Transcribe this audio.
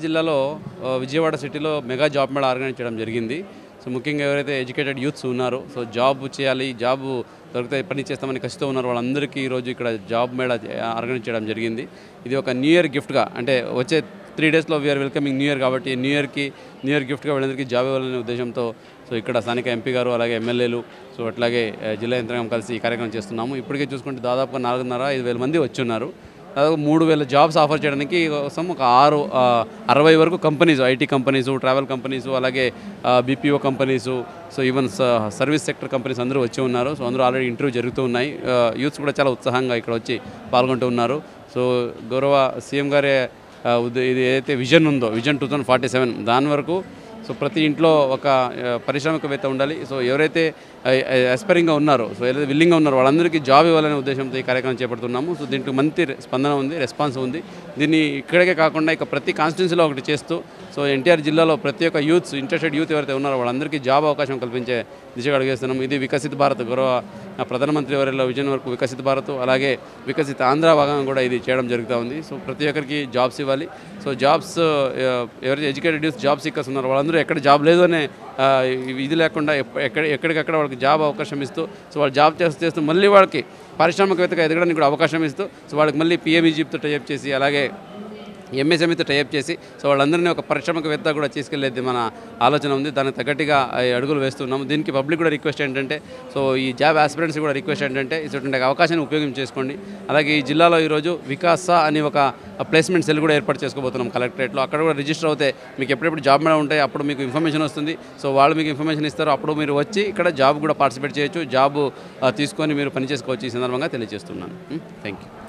జిల్లాలో విజయవాడ సిటీలో mega job Mela organise చేయడం జరిగింది. సో ముఖ్యంగా ఎవరైతే ఎడ్యుకేటెడ్ యూత్స్ ఉన్నారో, సో జాబ్ చేయాలి, జాబ్ దొరికితే పని చేస్తామని కసితో ఉన్నారు వాళ్ళందరికీ ఈరోజు ఇక్కడ జాబ్ మేళా ఆర్గనైజ్ చేయడం జరిగింది. ఇది ఒక న్యూ ఇయర్ గిఫ్ట్గా, అంటే వచ్చే 3 డేస్లో వీఆర్ వెల్కమింగ్ న్యూ ఇయర్ కాబట్టి న్యూ ఇయర్ గిఫ్ట్గా వీళ్ళందరికీ జాబ్ ఇవ్వాలనే ఉద్దేశంతో సో ఇక్కడ స్థానిక ఎంపీ గారు, అలాగే ఎమ్మెల్యేలు, సో అట్లాగే జిల్లా యంత్రాంగం కలిసి ఈ కార్యక్రమం చేస్తున్నాము. ఇప్పటికే చూసుకుంటే దాదాపుగా 4,500 మంది వచ్చి ఉన్నారు. దాదాపు 3,000 జాబ్స్ ఆఫర్ చేయడానికి కోసం ఒక 60 వరకు companies, IT companies, travel companies, అలాగే BPO companies, so even service sector companies అందరూ వచ్చి ఉన్నారు. సో అందరూ ఆల్రెడీ ఇంటర్వ్యూ జరుగుతూ ఉన్నాయి. యూత్స్ కూడా చాలా ఉత్సాహంగా ఇక్కడ వచ్చి పాల్గొంటూ ఉన్నారు. సో గౌరవ సీఎం గారే ఇది ఏదైతే విజన్ ఉందో, విజన్ 2047 దాని వరకు సో ప్రతి ఇంట్లో ఒక పారిశ్రామికవేత్త ఉండాలి. సో ఎవరైతే ఆస్పైరింగ్గా ఉన్నారో, సో ఏదైతే విల్లింగ్గా ఉన్నారో వాళ్ళందరికీ జాబ్ ఇవ్వాలనే ఉద్దేశంతో ఈ కార్యక్రమం చేపడుతున్నాము. సో దీంట్లో మంచి స్పందన ఉంది, రెస్పాన్స్ ఉంది. దీన్ని ఇక్కడికే కాకుండా ఇక ప్రతి కాన్స్టిట్యున్సీలో ఒకటి చేస్తూ సో ఎన్టీఆర్ జిల్లాలో ప్రతి ఒక్క యూత్స్, ఇంట్రెస్టెడ్ యూత్ ఎవరైతే ఉన్నారో వాళ్ళందరికీ జాబ్ అవకాశం కల్పించే దిశగా అడుగేస్తున్నాం. ఇది వికసిత్ భారత్, గౌరవ ప్రధానమంత్రి ఎవరిలో విజన్ వరకు వికసిత్ భారత్, అలాగే వికసిత్ ఆంధ్ర భాగంగా కూడా ఇది చేయడం జరుగుతూ ఉంది. సో ప్రతి ఒక్కరికి జాబ్స్ ఇవ్వాలి. సో జాబ్స్ ఎవరైతే ఎడ్యుకేటెడ్ యూత్ జాబ్ సీకర్స్ ఉన్నారో వాళ్ళందరూ ఎక్కడ జాబ్ లేదు అనే ఇది లేకుండా ఎక్కడికక్కడ వాళ్ళకి జాబ్ అవకాశం ఇస్తూ, సో వాళ్ళు జాబ్ చేస్తూ మళ్ళీ వాళ్ళకి పారిశ్రామికవేత్తగా ఎదగడానికి కూడా అవకాశం ఇస్తూ, సో వాళ్ళకి మళ్ళీ పిఎంఈజీతో టైప్ చేసి, అలాగే ఎంఎస్ఎంఈతో టైప్ చేసి, సో వాళ్ళందరినీ ఒక పారిశ్రామికవేత్త కూడా తీసుకెళ్లేది మన ఆలోచన ఉంది. దానికి తగ్గట్టుగా అడుగులు వేస్తున్నాము. దీనికి పబ్లిక్ కూడా రిక్వెస్ట్ ఏంటంటే, సో ఈ జాబ్ ఆస్పిరెంట్స్ కూడా రిక్వెస్ట్ ఏంటంటే ఇటువంటి అవకాశాన్ని ఉపయోగించేసుకోండి. అలాగే ఈ జిల్లాలో ఈరోజు వికాస అని ఒక ప్లేస్మెంట్ సెల్ కూడా ఏర్పాటు చేసుకోబోతున్నాం కలెక్టరేట్లో. అక్కడ కూడా రిజిస్టర్ అవుతే మీకు ఎప్పుడెప్పుడు జాబ్ మేళా ఉంటాయి, అప్పుడు మీకు ఇన్ఫర్మేషన్ వస్తుంది. సో వాళ్ళు మీకు ఇన్ఫర్మేషన్ ఇస్తారు. అప్పుడు మీరు వచ్చి ఇక్కడ జాబ్ కూడా పార్టిసిపేట్ చేయొచ్చు, జాబ్ తీసుకొని మీరు పని చేసుకోవచ్చు. ఈ సందర్భంగా తెలియజేస్తున్నాను. Thank you.